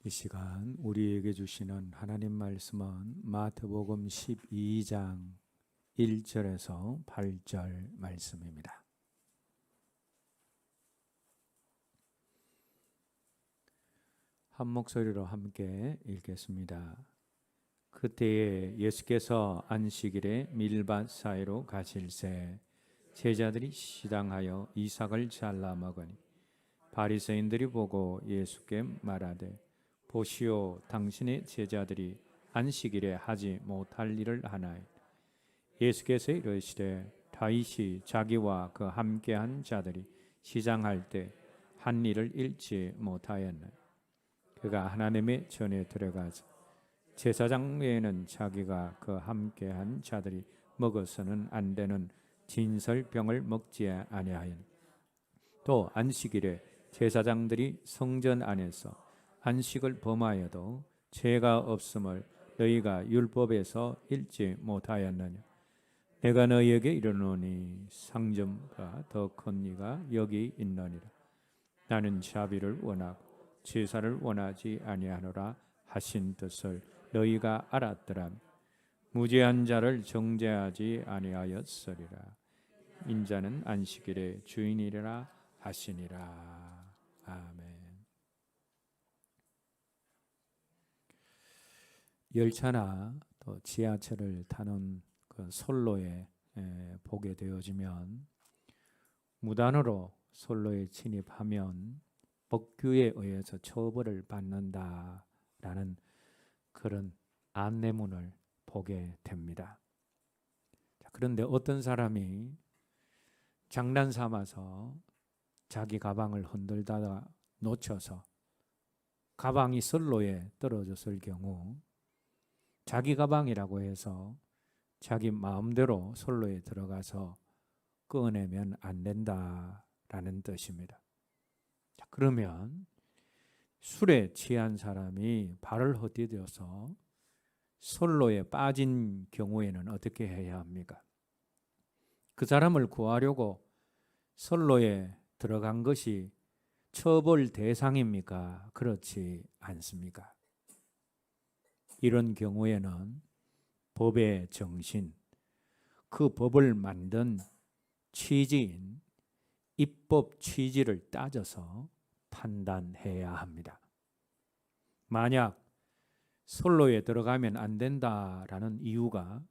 이 시간 우리에게 주시는 하나님 말씀은 마태복음 12장 1절에서 8절 말씀입니다. 한 목소리로 함께 읽겠습니다. 그때에 예수께서 안식일에 밀밭 사이로 가실새 제자들이 시장하여 이삭을 잘라 먹으니 바리새인들이 보고 예수께 말하되 보시오, 당신의 제자들이 안식일에 하지 못할 일을 하나이다. 예수께서 이르시되 다윗이 자기와 그 함께한 자들이 시장할 때 한 일을 잃지 못하였나. 그가 하나님의 전에 들어가서 제사장 외에는 자기가 그 함께한 자들이 먹어서는 안 되는 진설병을 먹지 아니하였나. 또 안식일에 제사장들이 성전 안에서 안식을 범하여도 죄가 없음을 너희가 율법에서 읽지 못하였느냐. 내가 너희에게 이르노니 상점보다 더 큰 이가 여기 있느니라. 나는 자비를 원하고 제사를 원하지 아니하노라 하신 뜻을 너희가 알았더라면 무죄한 자를 정죄하지 아니하였으리라. 인자는 안식일의 주인이라 하시니라. 아멘. 열차나 또 지하철을 타는 그 선로에 보게 되어지면 무단으로 선로에 진입하면 법규에 의해서 처벌을 받는다라는 그런 안내문을 보게 됩니다. 그런데 어떤 사람이 장난 삼아서 자기 가방을 흔들다가 놓쳐서 가방이 선로에 떨어졌을 경우 자기 가방이라고 해서 자기 마음대로 선로에 들어가서 꺼내면 안 된다라는 뜻입니다. 자, 그러면 술에 취한 사람이 발을 헛디뎌서 선로에 빠진 경우에는 어떻게 해야 합니까? 그 사람을 구하려고 선로에 들어간 것이 처벌 대상입니까? 그렇지 않습니까? 이런 경우에는 법의 정신, 그 법을 만든 취지인 입법 취지를 따져서 판단해야 합니다. 만약 선로에 들어가면 안 된다라는 이유가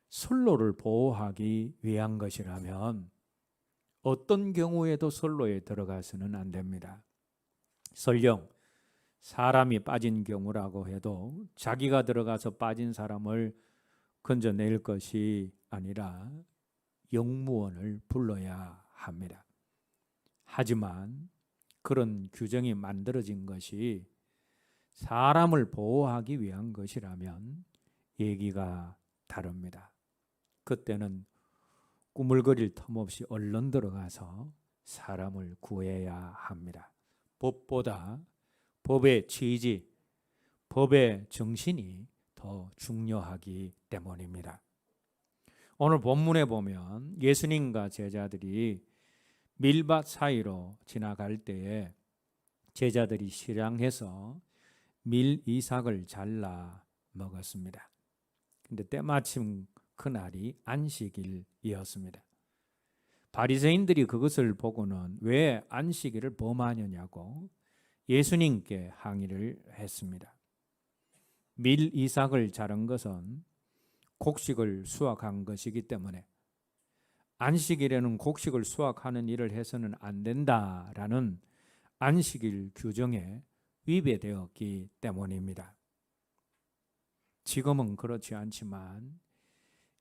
선로를 보호하기 위한 것이라면 어떤 경우에도 선로에 들어가서는 안 됩니다. 설령 사람이 빠진 경우라고 해도 자기가 들어가서 빠진 사람을 건져낼 것이 아니라 영무원을 불러야 합니다. 하지만 그런 규정이 만들어진 것이 사람을 보호하기 위한 것이라면 얘기가 다릅니다. 그때는 꾸물거릴 틈 없이 얼른 들어가서 사람을 구해야 합니다. 법보다 법의 취지, 법의 정신이 더 중요하기 때문입니다. 오늘 본문에 보면 예수님과 제자들이 밀밭 사이로 지나갈 때에 제자들이 시장해서 밀이삭을 잘라 먹었습니다. 근데 때마침 그날이 안식일이었습니다. 바리새인들이 그것을 보고는 왜 안식일을 범하느냐고 예수님께 항의를 했습니다. 밀이삭을 자른 것은 곡식을 수확한 것이기 때문에 안식일에는 곡식을 수확하는 일을 해서는 안 된다라는 안식일 규정에 위배되었기 때문입니다. 지금은 그렇지 않지만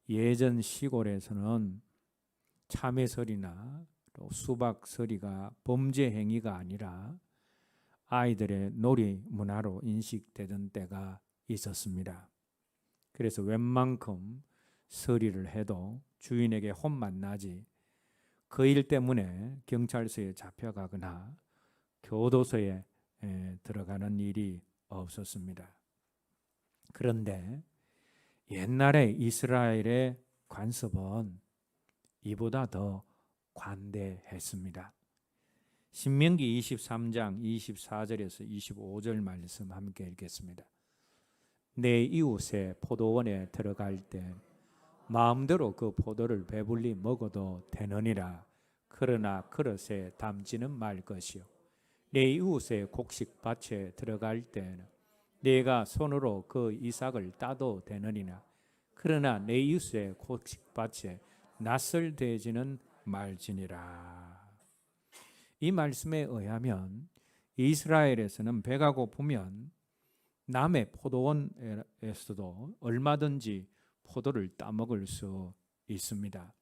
예전 시골에서는 참외서리나 또 수박서리가 범죄 행위가 아니라 아이들의 놀이 문화로 인식되던 때가 있었습니다. 그래서 웬만큼 서리를 해도 주인에게 혼만 나지 그 일 때문에 경찰서에 잡혀가거나 교도소에 들어가는 일이 없었습니다. 그런데 옛날에 이스라엘의 관습은 이보다 더 관대했습니다. 신명기 23장 24절에서 25절 말씀 함께 읽겠습니다. 내 이웃의 포도원에 들어갈 때 마음대로 그 포도를 배불리 먹어도 되느니라. 그러나 그릇에 담지는 말 것이요. 내 이웃의 곡식밭에 들어갈 때는 내가 손으로 그 이삭을 따도 되느니라. 그러나 내 이웃의 곡식밭에 낯을 대지는 말지니라. 이 말씀에 의하면 이스라엘에서는 배가 고프면 남의 포도원에서도 얼마든지 포도를 따먹을 수 있습니다.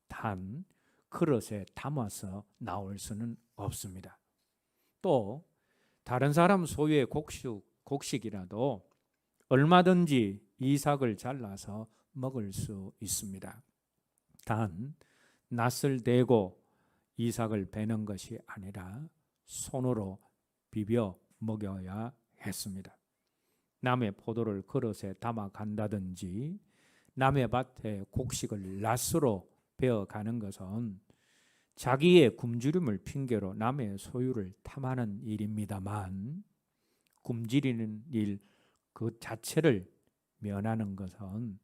단 그릇에 담아서 나올 수는 없습니다. 또 다른 사람 소유의 곡식이라도 얼마든지 이삭을 잘라서 먹을 수 있습니다. 단 낫을 대고 이삭을 베는 것이 아니라 손으로 비벼 먹여야 했습니다. 남의 포도를 그릇에 담아 간다든지 남의 밭에 곡식을 낫으로 베어가는 것은 자기의 굶주림을 핑계로 남의 소유를 탐하는 일입니다만, 굶주리는 일 그 자체를 면하는 것은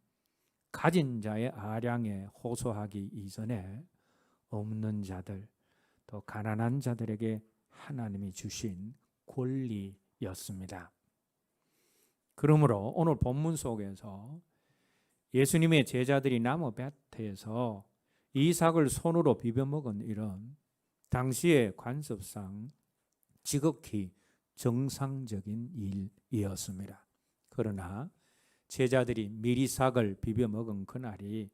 가진 자의 아량에 호소하기 이전에 없는 자들, 또 가난한 자들에게 하나님이 주신 권리였습니다. 그러므로 오늘 본문 속에서 예수님의 제자들이 나무 밭에서 이삭을 손으로 비벼 먹은 일은 당시의 관습상 지극히 정상적인 일이었습니다. 그러나 제자들이 미리삭을 비벼 먹은 그날이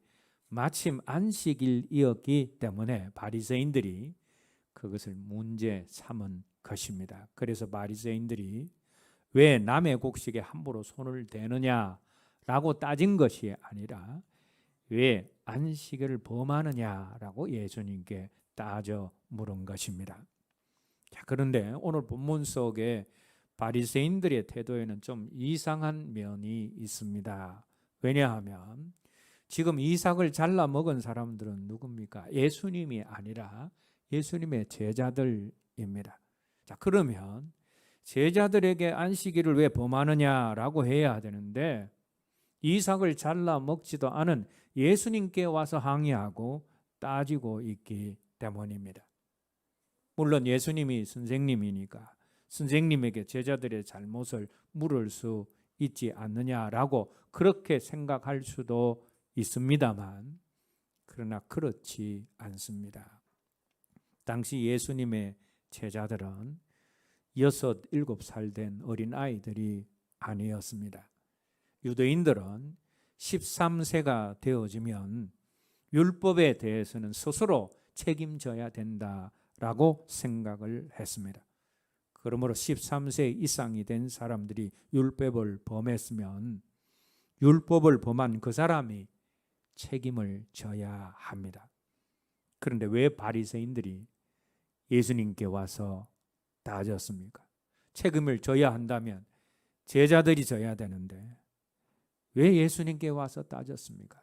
마침 안식일이었기 때문에 바리새인들이 그것을 문제 삼은 것입니다. 그래서 바리새인들이 왜 남의 곡식에 함부로 손을 대느냐라고 따진 것이 아니라 왜 안식일을 범하느냐라고 예수님께 따져 물은 것입니다. 자, 그런데 오늘 본문 속에 바리새인들의 태도에는 좀 이상한 면이 있습니다. 왜냐하면 지금 이삭을 잘라 먹은 사람들은 누굽니까? 예수님이 아니라 예수님의 제자들입니다. 자, 그러면 제자들에게 안식일을 왜 범하느냐라고 해야 되는데 이삭을 잘라 먹지도 않은 예수님께 와서 항의하고 따지고 있기 때문입니다. 물론 예수님이 선생님이니까 선생님에게 제자들의 잘못을 물을 수 있지 않느냐라고 그렇게 생각할 수도 있습니다만, 그러나 그렇지 않습니다. 당시 예수님의 제자들은 6, 7살 된 어린아이들이 아니었습니다. 유대인들은 13세가 되어지면 율법에 대해서는 스스로 책임져야 된다라고 생각을 했습니다. 그러므로 13세 이상이 된 사람들이 율법을 범했으면 율법을 범한 그 사람이 책임을 져야 합니다. 그런데 왜 바리새인들이 예수님께 와서 따졌습니까? 책임을 져야 한다면 제자들이 져야 되는데 왜 예수님께 와서 따졌습니까?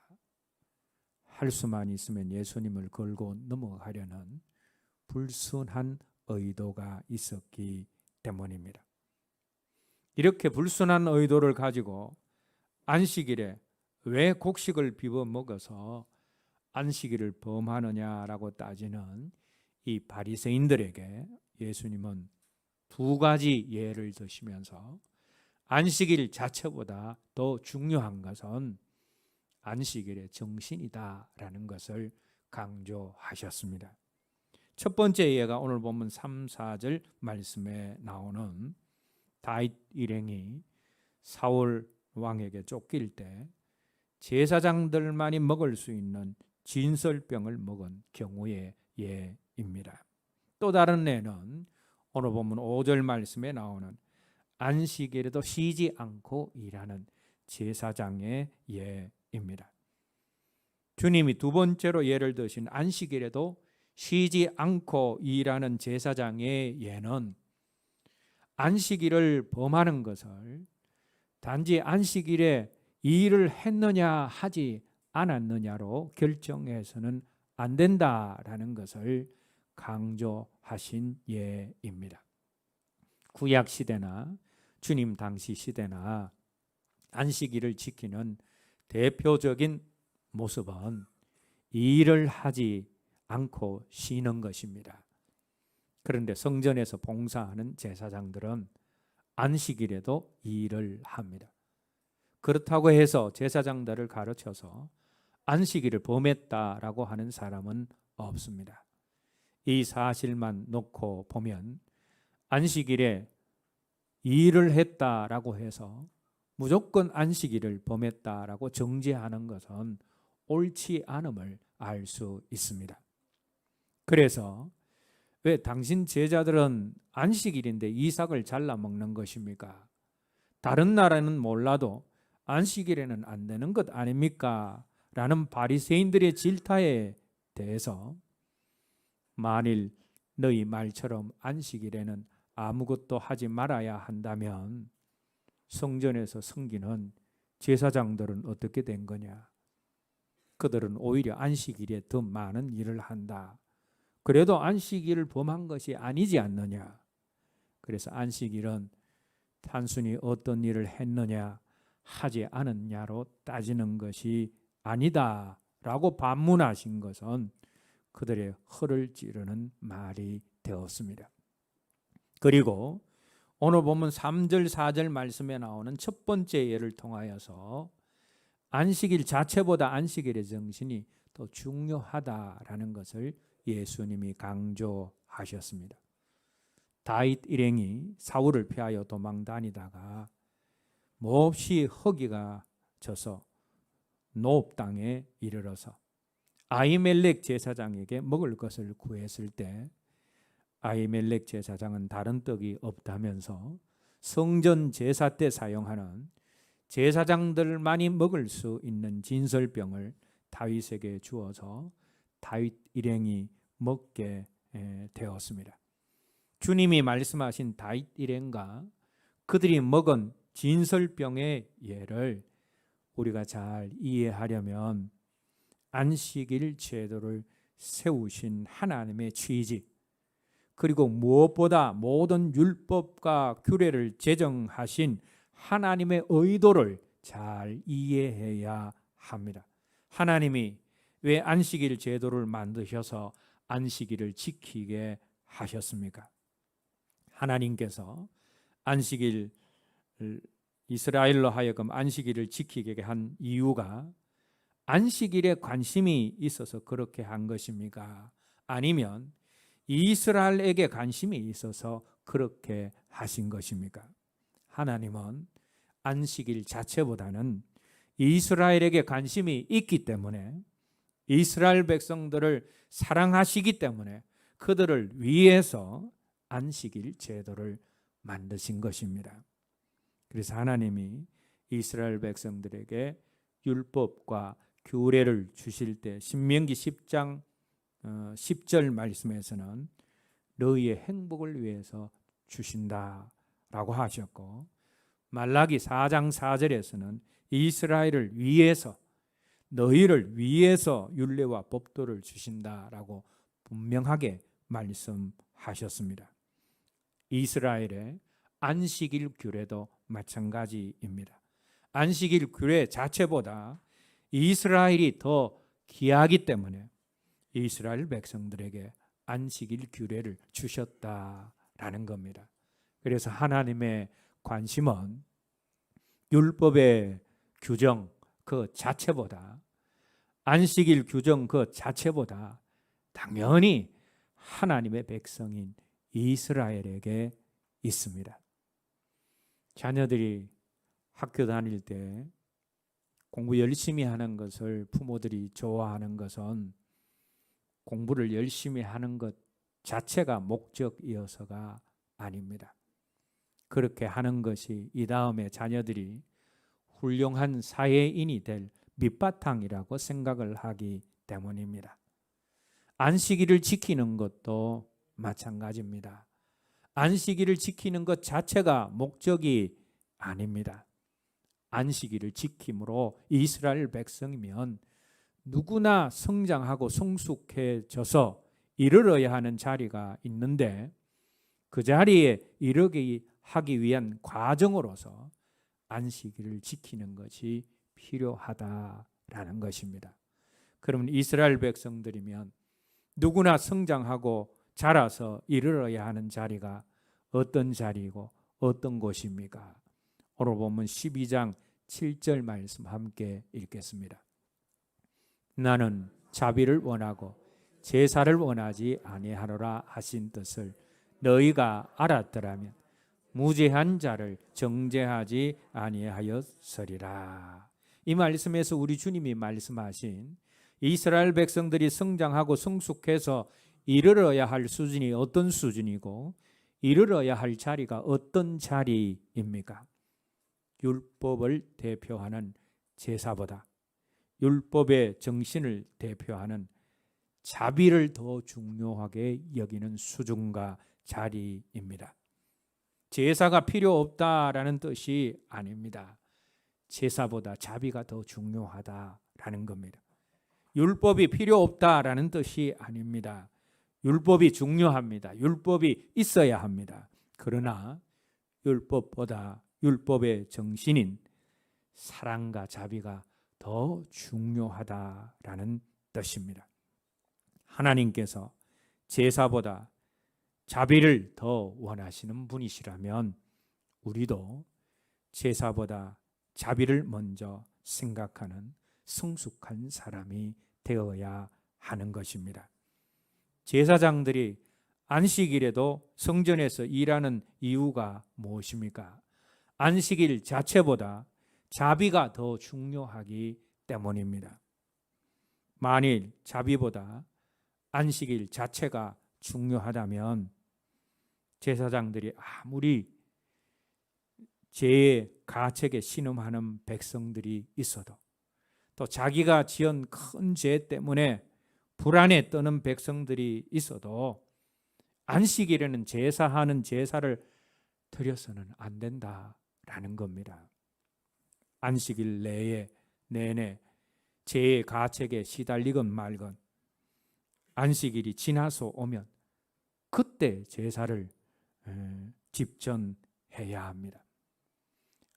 할 수만 있으면 예수님을 걸고 넘어가려는 불순한 의도가 있었기 때문입니다. 이렇게 불순한 의도를 가지고 안식일에 왜 곡식을 비벼 먹어서 안식일을 범하느냐라고 따지는 이 바리새인들에게 예수님은 두 가지 예를 드시면서 안식일 자체보다 더 중요한 것은 안식일의 정신이다라는 것을 강조하셨습니다. 첫 번째 예가 오늘 보면 3, 4절 말씀에 나오는 다윗 일행이 사울 왕에게 쫓길 때 제사장들만이 먹을 수 있는 진설병을 먹은 경우의 예입니다. 또 다른 예는 오늘 보면 5절 말씀에 나오는 안식일에도 쉬지 않고 일하는 제사장의 예입니다. 주님이 두 번째로 예를 드신 안식일에도 쉬지 않고 일하는 제사장의 예는 안식일을 범하는 것을 단지 안식일에 일을 했느냐 하지 않았느냐로 결정해서는 안 된다라는 것을 강조하신 예입니다. 구약 시대나 주님 당시 시대나 안식일을 지키는 대표적인 모습은 일을 하지 않고 쉬는 것입니다. 그런데 성전에서 봉사하는 제사장들은 안식일에도 일을 합니다. 그렇다고 해서 제사장들을 가르쳐서 안식일을 범했다라고 하는 사람은 없습니다. 이 사실만 놓고 보면 안식일에 일을 했다라고 해서 무조건 안식일을 범했다라고 정죄하는 것은 옳지 않음을 알 수 있습니다. 그래서 왜 당신 제자들은 안식일인데 이삭을 잘라 먹는 것입니까? 다른 나라는 몰라도 안식일에는 안 되는 것 아닙니까? 라는 바리새인들의 질타에 대해서 만일 너희 말처럼 안식일에는 아무것도 하지 말아야 한다면 성전에서 섬기는 제사장들은 어떻게 된 거냐? 그들은 오히려 안식일에 더 많은 일을 한다. 그래도 안식일을 범한 것이 아니지 않느냐? 그래서 안식일은 단순히 어떤 일을 했느냐 하지 않았냐로 따지는 것이 아니다라고 반문하신 것은 그들의 허를 찌르는 말이 되었습니다. 그리고 오늘 보면 3절 4절 말씀에 나오는 첫 번째 예를 통하여서 안식일 자체보다 안식일의 정신이 더 중요하다라는 것을 예수님이 강조하셨습니다. 다윗 일행이 사울을 피하여 도망 다니다가 몹시 허기가 져서 노업 땅에 이르러서 아히멜렉 제사장에게 먹을 것을 구했을 때 아히멜렉 제사장은 다른 떡이 없다면서 성전 제사 때 사용하는 제사장들만이 먹을 수 있는 진설병을 다윗에게 주어서 다윗 일행이 먹게 되었습니다. 주님이 말씀하신 다윗 일행과 그들이 먹은 진설병의 예를 우리가 잘 이해하려면 안식일 제도를 세우신 하나님의 취지, 그리고 무엇보다 모든 율법과 규례를 제정하신 하나님의 의도를 잘 이해해야 합니다. 하나님이 왜 안식일 제도를 만드셔서 안식일을 지키게 하셨습니까? 하나님께서 안식일 이스라엘로 하여금 안식일을 지키게 한 이유가 안식일에 관심이 있어서 그렇게 한 것입니까? 아니면 이스라엘에게 관심이 있어서 그렇게 하신 것입니까? 하나님은 안식일 자체보다는 이스라엘에게 관심이 있기 때문에 이스라엘 백성들을 사랑하시기 때문에 그들을 위해서 안식일 제도를 만드신 것입니다. 그래서 하나님이 이스라엘 백성들에게 율법과 규례를 주실 때 신명기 10장 10절 말씀에서는 너희의 행복을 위해서 주신다라고 하셨고, 말라기 4장 4절에서는 이스라엘을 위해서 너희를 위해서 율례와 법도를 주신다라고 분명하게 말씀하셨습니다. 이스라엘의 안식일 규례도 마찬가지입니다. 안식일 규례 자체보다 이스라엘이 더 귀하기 때문에 이스라엘 백성들에게 안식일 규례를 주셨다라는 겁니다. 그래서 하나님의 관심은 율법의 규정 그 자체보다, 안식일 규정 그 자체보다 당연히 하나님의 백성인 이스라엘에게 있습니다. 자녀들이 학교 다닐 때 공부 열심히 하는 것을 부모들이 좋아하는 것은 공부를 열심히 하는 것 자체가 목적이어서가 아닙니다. 그렇게 하는 것이 이 다음에 자녀들이 훌륭한 사회인이 될 밑바탕이라고 생각을 하기 때문입니다. 안식일을 지키는 것도 마찬가지입니다. 안식일을 지키는 것 자체가 목적이 아닙니다. 안식일을 지킴으로 이스라엘 백성이면 누구나 성장하고 성숙해져서 이르러야 하는 자리가 있는데 그 자리에 이르게 하기 위한 과정으로서 안식일을 지키는 것이 필요하다라는 것입니다. 그러면 이스라엘 백성들이면 누구나 성장하고 자라서 이르러야 하는 자리가 어떤 자리이고 어떤 곳입니까? 오늘 보면 12장 7절 말씀 함께 읽겠습니다. 나는 자비를 원하고 제사를 원하지 아니하노라 하신 뜻을 너희가 알았더라면 무죄한 자를 정죄하지 아니하였으리라. 이 말씀에서 우리 주님이 말씀하신 이스라엘 백성들이 성장하고 성숙해서 이르러야 할 수준이 어떤 수준이고 이르러야 할 자리가 어떤 자리입니까? 율법을 대표하는 제사보다 율법의 정신을 대표하는 자비를 더 중요하게 여기는 수준과 자리입니다. 제사가 필요 없다라는 뜻이 아닙니다. 제사보다 자비가 더 중요하다라는 겁니다. 율법이 필요 없다라는 뜻이 아닙니다. 율법이 중요합니다. 율법이 있어야 합니다. 그러나 율법보다 율법의 정신인 사랑과 자비가 더 중요하다라는 뜻입니다. 하나님께서 제사보다 자비를 더 원하시는 분이시라면 우리도 제사보다 자비를 먼저 생각하는 성숙한 사람이 되어야 하는 것입니다. 제사장들이 안식일에도 성전에서 일하는 이유가 무엇입니까? 안식일 자체보다 자비가 더 중요하기 때문입니다. 만일 자비보다 안식일 자체가 중요하다면 제사장들이 아무리 죄의 가책에 신음하는 백성들이 있어도 또 자기가 지은 큰 죄 때문에 불안에 떠는 백성들이 있어도 안식일에는 제사하는 제사를 드려서는 안 된다라는 겁니다. 안식일 내내 죄의 가책에 시달리건 말건 안식일이 지나서 오면 그때 제사를 집전해야 합니다.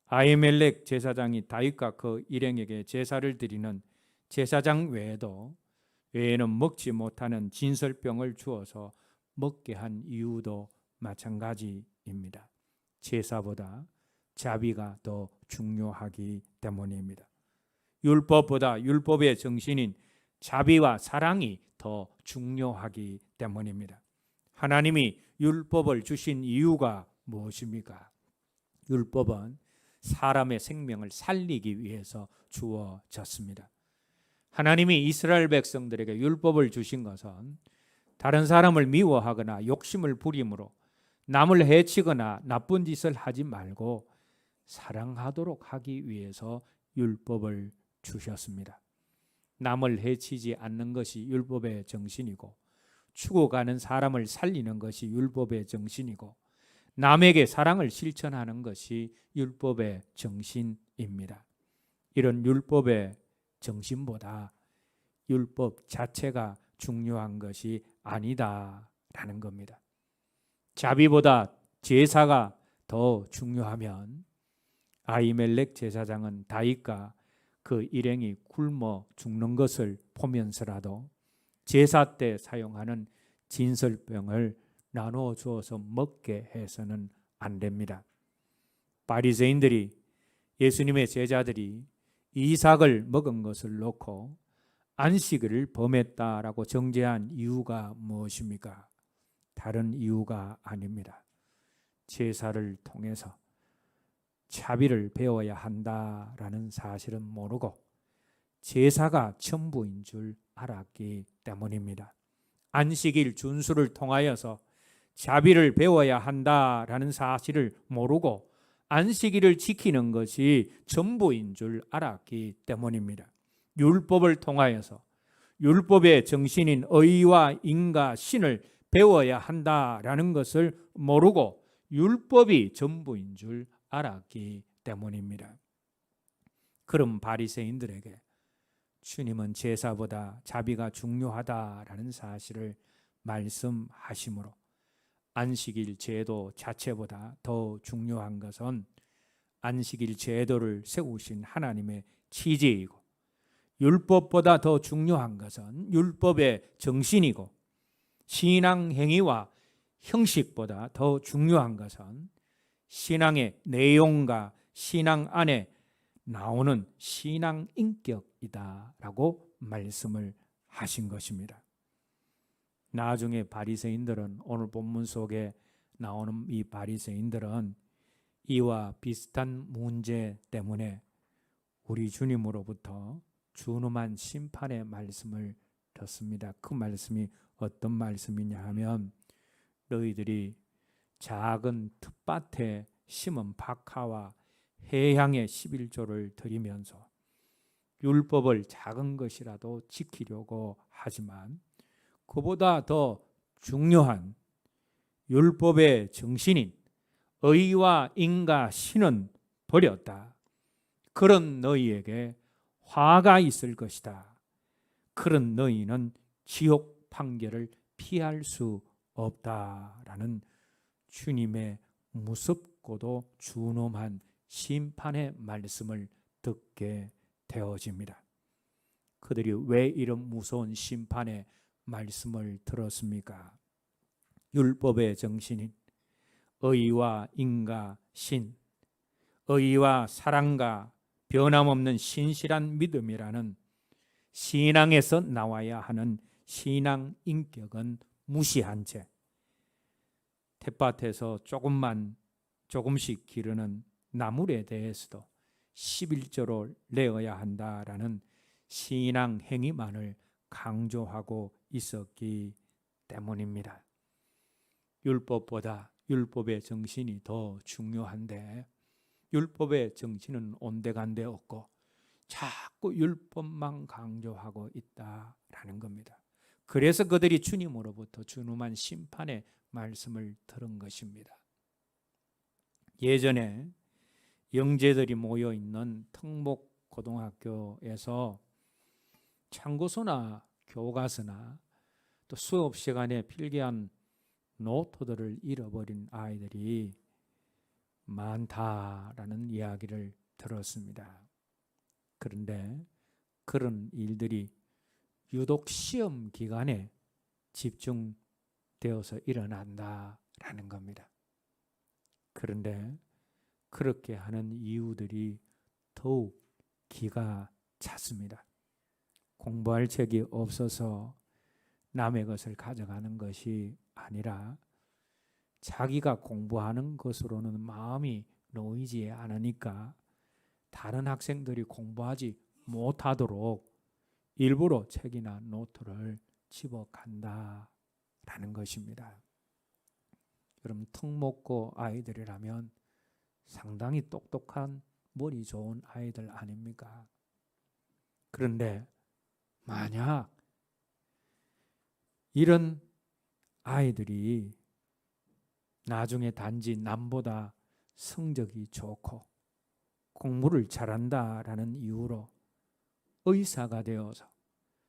아히멜렉 제사장이 다윗과 그 일행에게 제사를 드리는 제사장 외에는 먹지 못하는 진설병을 주어서 먹게 한 이유도 마찬가지입니다. 제사보다 자비가 더 중요하기 때문입니다. 율법보다 율법의 정신인 자비와 사랑이 더 중요하기 때문입니다. 하나님이 율법을 주신 이유가 무엇입니까? 율법은 사람의 생명을 살리기 위해서 주어졌습니다. 하나님이 이스라엘 백성들에게 율법을 주신 것은 다른 사람을 미워하거나 욕심을 부림으로 남을 해치거나 나쁜 짓을 하지 말고 사랑하도록 하기 위해서 율법을 주셨습니다. 남을 해치지 않는 것이 율법의 정신이고 죽어가는 사람을 살리는 것이 율법의 정신이고 남에게 사랑을 실천하는 것이 율법의 정신입니다. 이런 율법의 정신보다 율법 자체가 중요한 것이 아니다라는 겁니다. 자비보다 제사가 더 중요하면 아히멜렉 제사장은 다윗과 그 일행이 굶어 죽는 것을 보면서라도 제사 때 사용하는 진설병을 나누어 주어서 먹게 해서는 안 됩니다. 바리새인들이 예수님의 제자들이 이삭을 먹은 것을 놓고 안식일을 범했다라고 정죄한 이유가 무엇입니까? 다른 이유가 아닙니다. 제사를 통해서 자비를 배워야 한다라는 사실은 모르고 제사가 전부인 줄 알았기 때문입니다. 안식일 준수를 통하여서 자비를 배워야 한다라는 사실을 모르고 안식일을 지키는 것이 전부인 줄 알았기 때문입니다. 율법을 통하여서 율법의 정신인 의와 인과 신을 배워야 한다라는 것을 모르고 율법이 전부인 줄 알았기 때문입니다. 그럼 바리새인들에게 주님은 제사보다 자비가 중요하다라는 사실을 말씀하시므로 안식일 제도 자체보다 더 중요한 것은 안식일 제도를 세우신 하나님의 취지이고, 율법보다 더 중요한 것은 율법의 정신이고, 신앙 행위와 형식보다 더 중요한 것은 신앙의 내용과 신앙 안에 나오는 신앙 인격이다라고 말씀을 하신 것입니다. 나중에 바리새인들은, 오늘 본문 속에 나오는 이 바리새인들은 이와 비슷한 문제 때문에 우리 주님으로부터 준엄한 심판의 말씀을 듣습니다. 그 말씀이 어떤 말씀이냐 하면, 너희들이 작은 텃밭에 심은 박하와 해향의 11조를 드리면서 율법을 작은 것이라도 지키려고 하지만 그보다 더 중요한 율법의 정신인 의와 인과 신은 버렸다. 그런 너희에게 화가 있을 것이다. 그런 너희는 지옥 판결을 피할 수 없다라는 주님의 무섭고도 준엄한 심판의 말씀을 듣게 되어집니다. 그들이 왜 이런 무서운 심판의 말씀을 들었습니까? 율법의 정신인 의와 인과 신, 의와 사랑과 변함없는 신실한 믿음이라는 신앙에서 나와야 하는 신앙 인격은 무시한 채 텃밭에서 조금씩 기르는 나물에 대해서도 11조로 내어야 한다라는 신앙 행위만을 강조하고 있었기 때문입니다. 율법보다 율법의 정신이 더 중요한데, 율법의 정신은 온데간데 없고 자꾸 율법만 강조하고 있다라는 겁니다. 그래서 그들이 주님으로부터 준엄한 심판의 말씀을 들은 것입니다. 예전에 영재들이 모여 있는 특목고등학교에서 참고서나 교과서나 또 수업 시간에 필기한 노트들을 잃어버린 아이들이 많다라는 이야기를 들었습니다. 그런데 그런 일들이 유독 시험 기간에 집중되어서 일어난다라는 겁니다. 그런데 그렇게 하는 이유들이 더욱 기가 찼습니다. 공부할 책이 없어서 남의 것을 가져가는 것이 아니라 자기가 공부하는 것으로는 마음이 놓이지 않으니까 다른 학생들이 공부하지 못하도록 일부러 책이나 노트를 집어간다라는 것입니다. 여러분, 특목고 아이들이라면 상당히 똑똑한 머리 좋은 아이들 아닙니까? 그런데 만약 이런 아이들이 나중에 단지 남보다 성적이 좋고 공부를 잘한다라는 이유로 의사가 되어서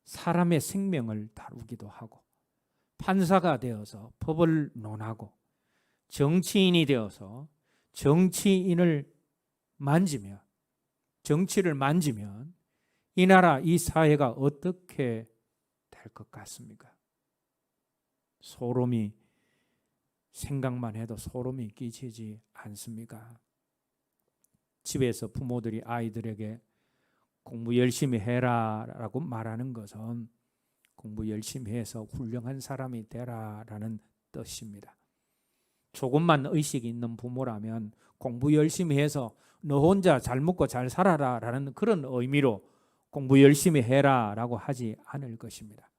사람의 생명을 다루기도 하고, 판사가 되어서 법을 논하고, 정치인이 되어서 정치를 만지면 이 나라, 이 사회가 어떻게 될 것 같습니까? 생각만 해도 소름이 끼치지 않습니까? 집에서 부모들이 아이들에게 공부 열심히 해라라고 말하는 것은 공부 열심히 해서 훌륭한 사람이 되라라는 뜻입니다. 조금만 의식이 있는 부모라면 공부 열심히 해서 너 혼자 잘 먹고 잘 살아라라는 그런 의미로 공부 열심히 해라라고 하지 않을 것입니다.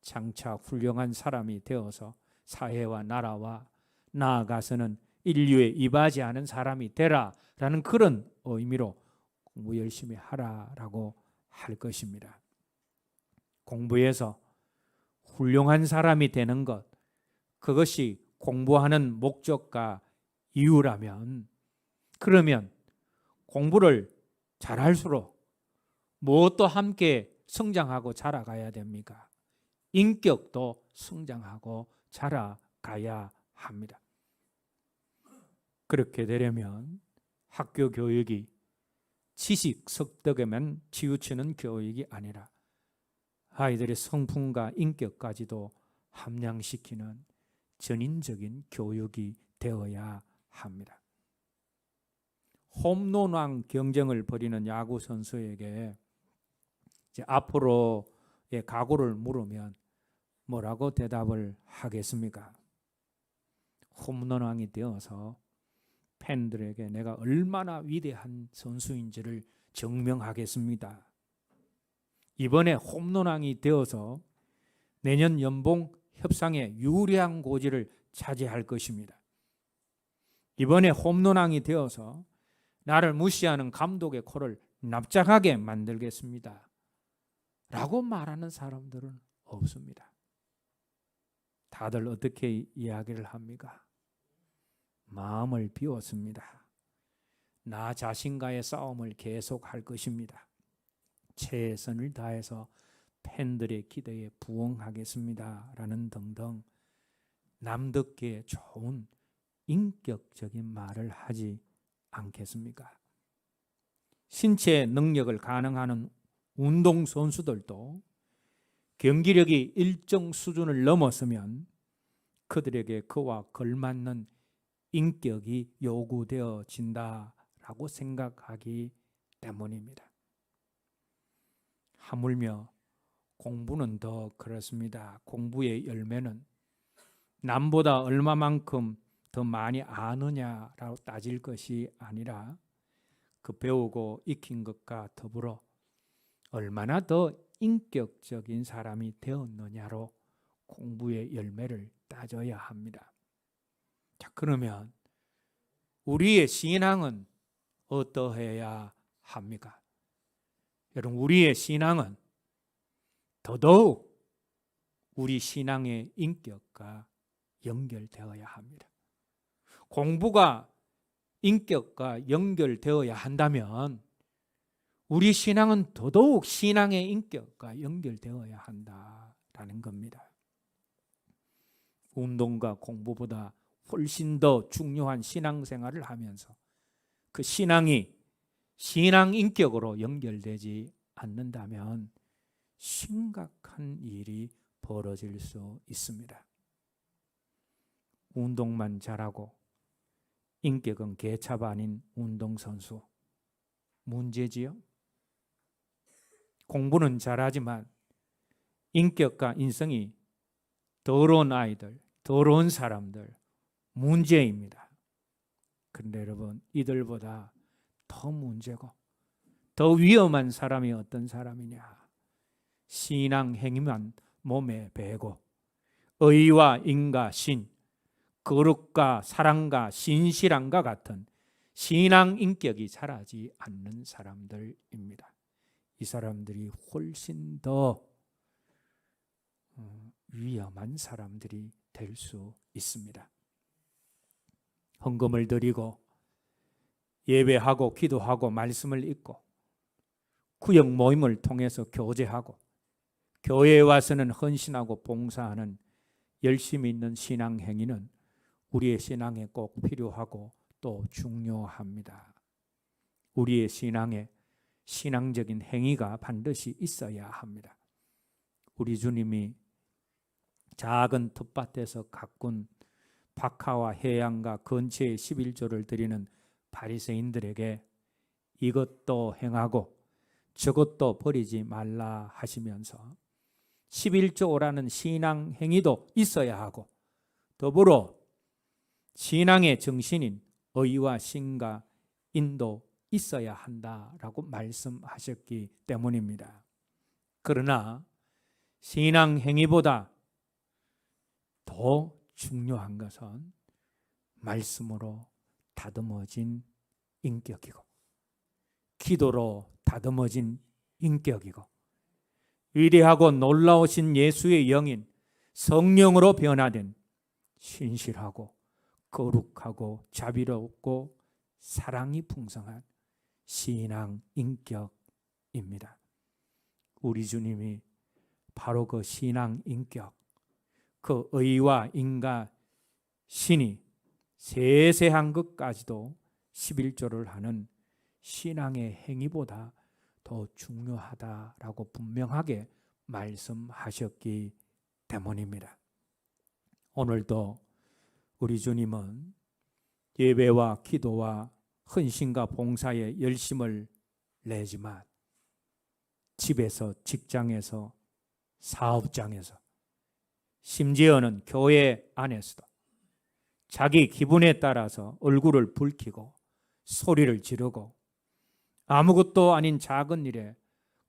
장차 훌륭한 사람이 되어서 사회와 나라와 나아가서는 인류에 이바지하는 사람이 되라라는 그런 의미로 공부 열심히 하라라고 할 것입니다. 공부해서 훌륭한 사람이 되는 것, 그것이 공부하는 목적과 이유라면, 그러면 공부를 잘할수록 무엇도 함께 성장하고 자라가야 됩니까? 인격도 성장하고 자라가야 합니다. 그렇게 되려면 학교 교육이 지식 습득에만 치우치는 교육이 아니라 아이들의 성품과 인격까지도 함양시키는 전인적인 교육이 되어야 합니다. 홈런왕 경쟁을 벌이는 야구 선수에게 이제 앞으로의 각오를 물으면 뭐라고 대답을 하겠습니까? 홈런왕이 되어서 팬들에게 내가 얼마나 위대한 선수인지를 증명하겠습니다. 이번에 홈런왕이 되어서 내년 연봉 협상에 유리한 고지를 차지할 것입니다. 이번에 홈런왕이 되어서 나를 무시하는 감독의 코를 납작하게 만들겠습니다. 라고 말하는 사람들은 없습니다. 다들 어떻게 이야기를 합니까? 마음을 비웠습니다. 나 자신과의 싸움을 계속할 것입니다. 최선을 다해서 팬들의 기대에 부응하겠습니다. 라는 등등 남듣기에 좋은 인격적인 말을 하지 않겠습니까? 신체 능력을 가능하는 운동선수들도 경기력이 일정 수준을 넘었으면 그들에게 그와 걸맞는 인격이 요구되어진다라고 생각하기 때문입니다. 하물며 공부는 더 그렇습니다. 공부의 열매는 남보다 얼마만큼 더 많이 아느냐라고 따질 것이 아니라 그 배우고 익힌 것과 더불어 얼마나 더 인격적인 사람이 되었느냐로 공부의 열매를 따져야 합니다. 자, 그러면 우리의 신앙은 어떠해야 합니까? 여러분, 우리의 신앙은 더더욱 우리 신앙의 인격과 연결되어야 합니다. 공부가 인격과 연결되어야 한다면 우리 신앙은 더더욱 신앙의 인격과 연결되어야 한다라는 겁니다. 운동과 공부보다 훨씬 더 중요한 신앙생활을 하면서 그 신앙이 신앙 인격으로 연결되지 않는다면 심각한 일이 벌어질 수 있습니다. 운동만 잘하고 인격은 개차반인 운동선수 문제지요? 공부는 잘하지만 인격과 인성이 더러운 아이들, 더러운 사람들 문제입니다. 그런데 여러분, 이들보다 더 문제고 더 위험한 사람이 어떤 사람이냐? 신앙 행위만 몸에 배고 의와 인과 신, 거룩과 사랑과 신실함과 같은 신앙 인격이 자라지 않는 사람들입니다. 이 사람들이 훨씬 더 위험한 사람들이 될 수 있습니다. 헌금을 드리고 예배하고 기도하고 말씀을 읽고 구역 모임을 통해서 교제하고 교회에 와서는 헌신하고 봉사하는 열심히 있는 신앙 행위는 우리의 신앙에 꼭 필요하고 또 중요합니다. 우리의 신앙에 신앙적인 행위가 반드시 있어야 합니다. 우리 주님이 작은 텃밭에서 가꾼 박하와 해양과 건채의 11조를 드리는 바리새인들에게 이것도 행하고 저것도 버리지 말라 하시면서 11조라는 신앙 행위도 있어야 하고 더불어 신앙의 정신인 의와 신과 인도 있어야 한다라고 말씀하셨기 때문입니다. 그러나 신앙 행위보다 더 중요한 것은 말씀으로 다듬어진 인격이고 기도로 다듬어진 인격이고 위대하고 놀라우신 예수의 영인 성령으로 변화된 신실하고 거룩하고 자비롭고 사랑이 풍성한 신앙 인격입니다. 우리 주님이 바로 그 신앙 인격, 그 의와 인과 신이 세세한 것까지도 11조를 하는 신앙의 행위보다 더 중요하다라고 분명하게 말씀하셨기 때문입니다. 오늘도 우리 주님은 예배와 기도와 헌신과 봉사에 열심을 내지만 집에서, 직장에서, 사업장에서, 심지어는 교회 안에서도 자기 기분에 따라서 얼굴을 붉히고 소리를 지르고 아무것도 아닌 작은 일에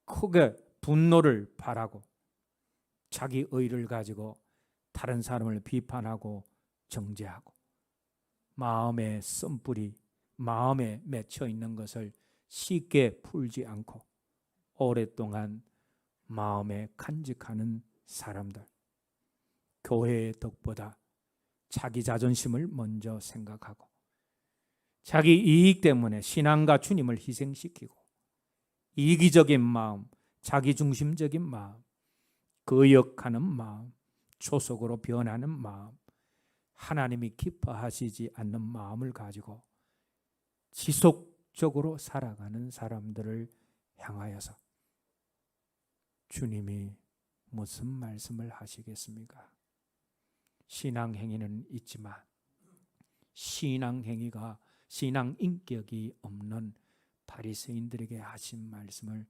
크게 분노를 발하고 자기 의를 가지고 다른 사람을 비판하고 정죄하고 마음의 쓴뿌리, 마음에 맺혀 있는 것을 쉽게 풀지 않고 오랫동안 마음에 간직하는 사람들, 교회의 덕보다 자기 자존심을 먼저 생각하고 자기 이익 때문에 신앙과 주님을 희생시키고 이기적인 마음, 자기중심적인 마음, 거역하는 마음, 조속으로 변하는 마음, 하나님이 기뻐하시지 않는 마음을 가지고 지속적으로 살아가는 사람들을 향하여서 주님이 무슨 말씀을 하시겠습니까? 신앙행위는 있지만 신앙행위가 신앙 인격이 없는 바리새인들에게 하신 말씀을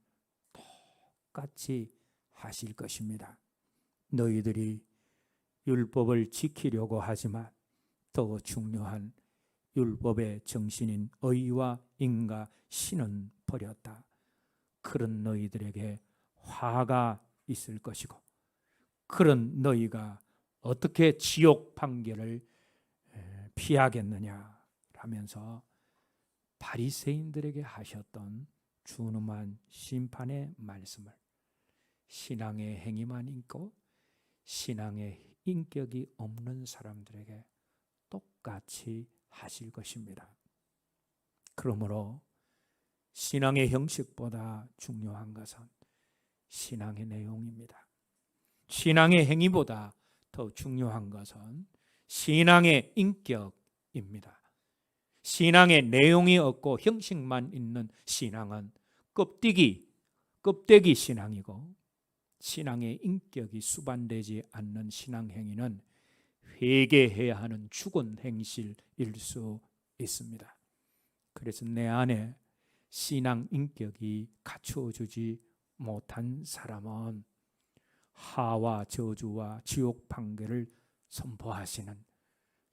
똑같이 하실 것입니다. 너희들이 율법을 지키려고 하지만 더 중요한 율법의 정신인 의와 인과 신은 버렸다. 그런 너희들에게 화가 있을 것이고 그런 너희가 어떻게 지옥 판결을 피하겠느냐 하면서 바리새인들에게 하셨던 준엄한 심판의 말씀을 신앙의 행위만 있고 신앙의 인격이 없는 사람들에게 똑같이 하실 것입니다. 그러므로 신앙의 형식보다 중요한 것은 신앙의 내용입니다. 신앙의 행위보다 더 중요한 것은 신앙의 인격입니다. 신앙의 내용이 없고 형식만 있는 신앙은 껍데기 신앙이고 신앙의 인격이 수반되지 않는 신앙 행위는 회개해야 하는 죽은 행실일 수 있습니다. 그래서 내 안에 신앙 인격이 갖추어지지 못한 사람은 하와 저주와 지옥 판결을 선포하시는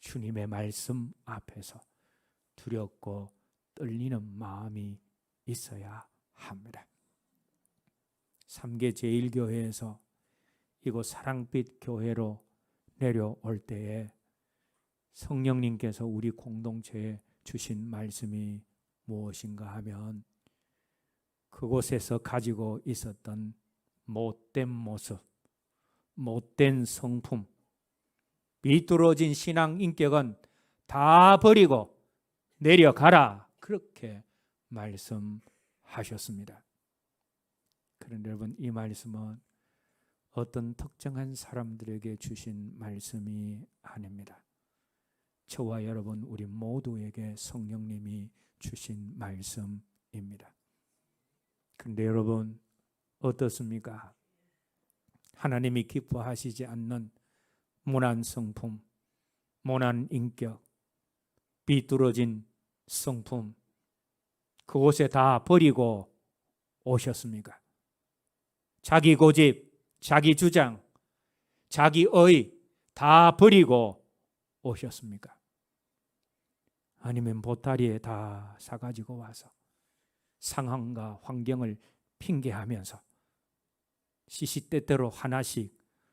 주님의 말씀 앞에서 두렵고 떨리는 마음이 있어야 합니다. 3개 제1교회에서 이곳 사랑빛 교회로 내려올 때에 성령님께서 우리 공동체에 주신 말씀이 무엇인가 하면 그곳에서 가지고 있었던 못된 모습, 못된 성품, 비뚤어진 신앙 인격은 다 버리고 내려가라 그렇게 말씀하셨습니다. 그런데 여러분 이 말씀은 어떤 특정한 사람들에게 주신 말씀이 아닙니다. 저와 여러분 우리 모두에게 성령님이 주신 말씀입니다. 그런데 여러분 어떻습니까? 하나님이 기뻐하시지 않는 모난 성품, 모난 인격, 비뚤어진 성품 그곳에 다 버리고 오셨습니까? 자기 고집, 자기 주장, 자기의 다 버리고 오셨습니까? 아니면 보따리에 다 사가지고 와서 상황과 환경을 핑계하면서 시시때때로 하나씩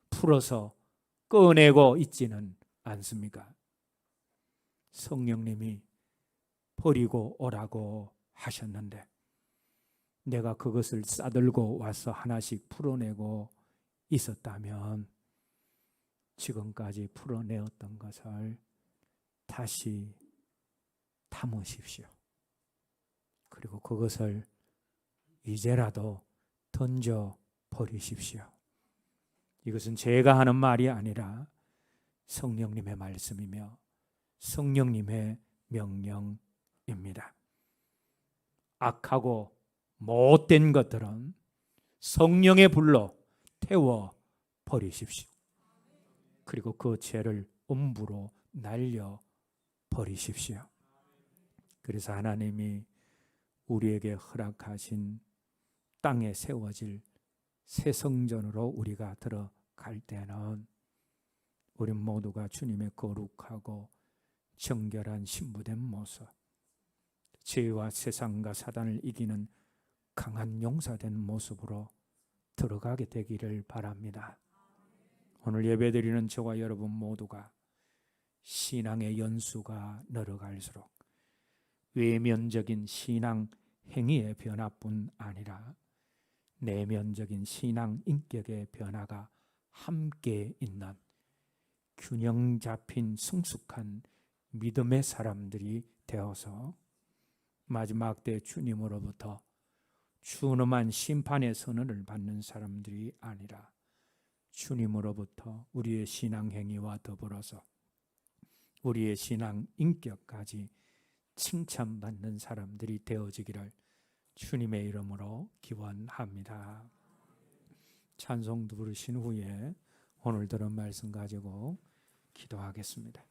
풀어서 꺼내고 있지는 않습니까? 성령님이 버리고 오라고 하셨는데 내가 그것을 싸들고 와서 하나씩 풀어내고 있었다면 지금까지 풀어내었던 것을 다시 담으십시오. 그리고 그것을 이제라도 던져 버리십시오. 이것은 제가 하는 말이 아니라 성령님의 말씀이며 성령님의 명령입니다. 악하고 못된 것들은 성령의 불로 태워 버리십시오. 그리고 그 죄를 음부로 날려 버리십시오. 그래서 하나님이 우리에게 허락하신 땅에 세워질 새 성전으로 우리가 들어갈 때는 우리 모두가 주님의 거룩하고 정결한 신부된 모습, 죄와 세상과 사단을 이기는 강한 용사된 모습으로 들어가게 되기를 바랍니다. 오늘 예배드리는 저와 여러분 모두가 신앙의 연수가 늘어갈수록 외면적인 신앙 행위의 변화뿐 아니라 내면적인 신앙 인격의 변화가 함께 있는 균형 잡힌 성숙한 믿음의 사람들이 되어서 마지막 때 주님으로부터 준엄한 심판의 선언을 받는 사람들이 아니라 주님으로부터 우리의 신앙 행위와 더불어서 우리의 신앙 인격까지 칭찬받는 사람들이 되어지기를 주님의 이름으로 기원합니다. 찬송 부르신 후에 오늘 들은 말씀 가지고 기도하겠습니다.